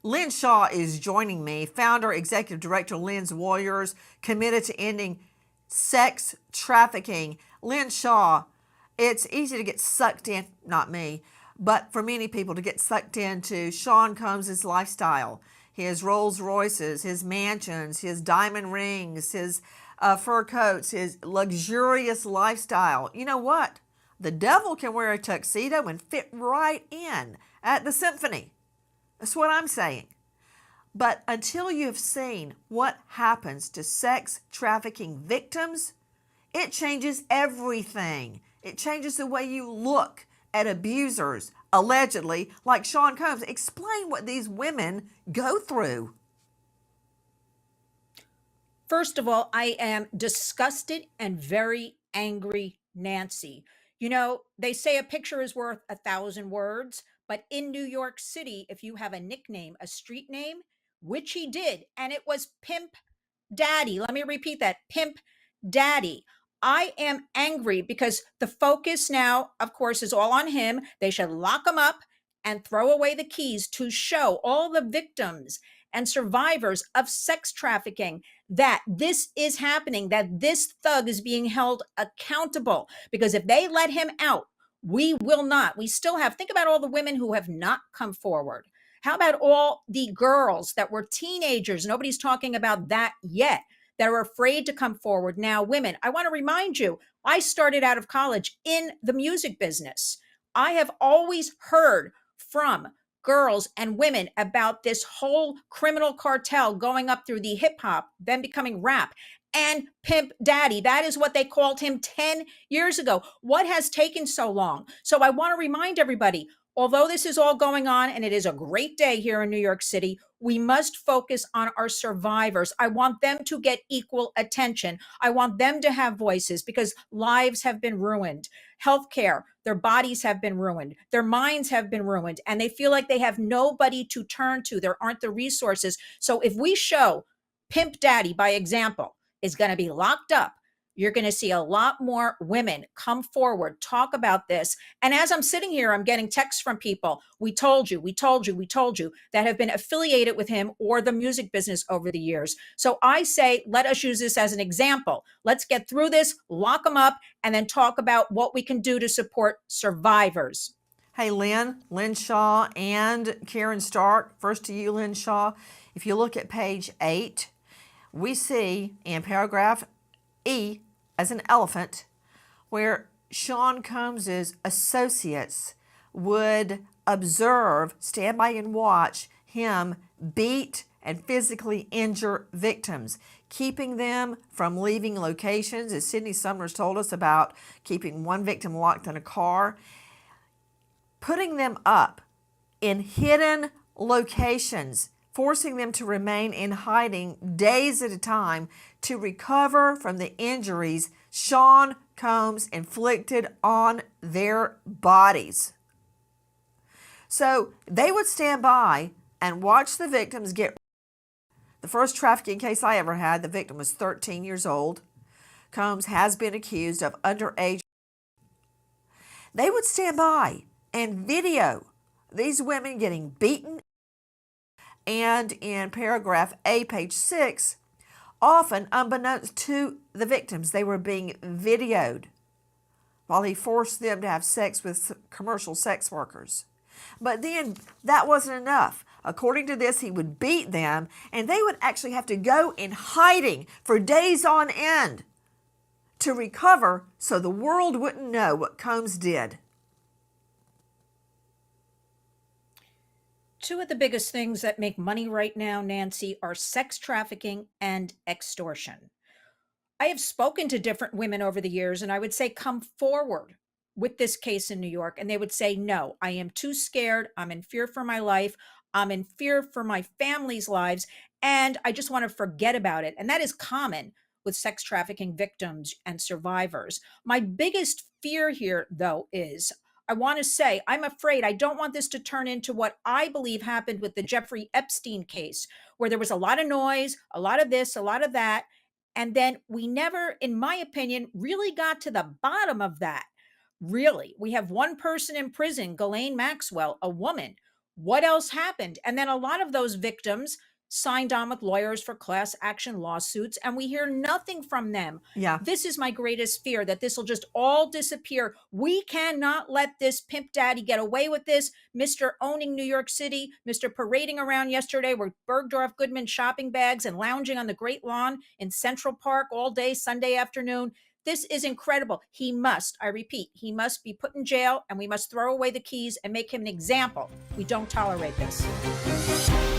Lynn Shaw is joining me, founder, executive director, Lynn's Warriors, committed to ending sex trafficking. Lynn Shaw, it's easy to get sucked in, not me, but for many people to get sucked into Sean Combs' lifestyle, his Rolls Royces, his mansions, his diamond rings, his fur coats, his luxurious lifestyle. You know what? The devil can wear a tuxedo and fit right in at the symphony. That's what I'm saying. But until you've seen what happens to sex trafficking victims, it changes everything. It changes the way you look at abusers, allegedly, like Sean Combs. Explain what these women go through. First of all, I am disgusted and very angry, Nancy. You know, they say a picture is worth 1,000 words, but in New York City, if you have a nickname, a street name, which he did, and it was Pimp Daddy. Let me repeat that, Pimp Daddy. I am angry because the focus now, of course, is all on him. They should lock him up and throw away the keys to show all the victims and survivors of sex trafficking that this is happening, that this thug is being held accountable. Because if they let him out, we will not. We still have, think about all the women who have not come forward. How about all the girls that were teenagers? Nobody's talking about that yet, that are afraid to come forward. Now, women, I want to remind you, I started out of college in the music business. I have always heard from girls and women about this whole criminal cartel going up through the hip hop, then becoming rap, and Pimp Daddy. That is what they called him 10 years ago. What has taken so long? So I want to remind everybody, although this is all going on and it is a great day here in New York City, we must focus on our survivors. I want them to get equal attention. I want them to have voices because lives have been ruined. Healthcare, their bodies have been ruined. Their minds have been ruined. And they feel like they have nobody to turn to. There aren't the resources. So if we show Pimp Daddy by example is going to be locked up, you're going to see a lot more women come forward, talk about this. And as I'm sitting here, I'm getting texts from people. We told you, we told you, we told you, that have been affiliated with him or the music business over the years. So I say, let us use this as an example. Let's get through this, lock them up, and then talk about what we can do to support survivors. Hey, Lynn Shaw and Karen Stark. First to you, Lynn Shaw. If you look at page 8, we see in paragraph E as an elephant, where Sean Combs's associates would observe, stand by and watch him beat and physically injure victims, keeping them from leaving locations, as Sydney Summers told us about keeping one victim locked in a car, putting them up in hidden locations, forcing them to remain in hiding days at a time to recover from the injuries Sean Combs inflicted on their bodies. So they would stand by and watch the victims get. The first trafficking case I ever had, the victim was 13 years old. Combs has been accused of underage. They would stand by and video these women getting beaten. And in paragraph A, page 6, often unbeknownst to the victims, they were being videoed while he forced them to have sex with commercial sex workers. But then that wasn't enough. According to this, he would beat them, and they would actually have to go in hiding for days on end to recover so the world wouldn't know what Combs did. Two of the biggest things that make money right now, Nancy, are sex trafficking and extortion. I have spoken to different women over the years, and I would say, come forward with this case in New York. And they would say, no, I am too scared. I'm in fear for my life. I'm in fear for my family's lives. And I just want to forget about it. And that is common with sex trafficking victims and survivors. My biggest fear here, though, is I want to say, I'm afraid I don't want this to turn into what I believe happened with the Jeffrey Epstein case, where there was a lot of noise, a lot of this, a lot of that. And then we never, in my opinion, really got to the bottom of that. Really, we have one person in prison, Ghislaine Maxwell, a woman What else happened? And then a lot of those victims signed on with lawyers for class action lawsuits, and we hear nothing from them. Yeah. This is my greatest fear, that this will just all disappear. We cannot let this pimp daddy get away with this. Mr. Owning New York City, Mr. Parading around yesterday with Bergdorf Goodman shopping bags and lounging on the Great Lawn in Central Park all day Sunday afternoon. This is incredible. He must, I repeat, he must be put in jail, and we must throw away the keys and make him an example. We don't tolerate this.